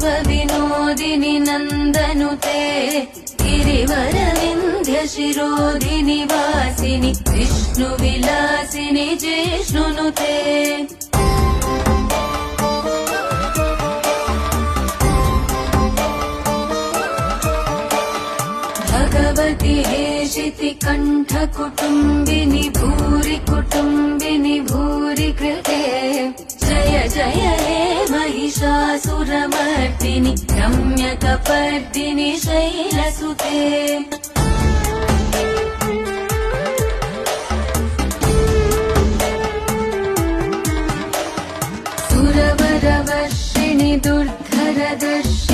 विश्वविनोदिनि नन्दनुते गिरिवरविन्ध्यशिरोधिनि वासिनि विष्णुविलासिनि जिष्णुनुते भगवति हेशिति कण्ठकुटुम्बिनि भूरि कुटुम्बिनि भूरि कृते जय जय हे महिषासुरमर्दिनि रम्यकपर्दिनि शैलसुते सुरवरवर्षिणि दुर्धरदर्शि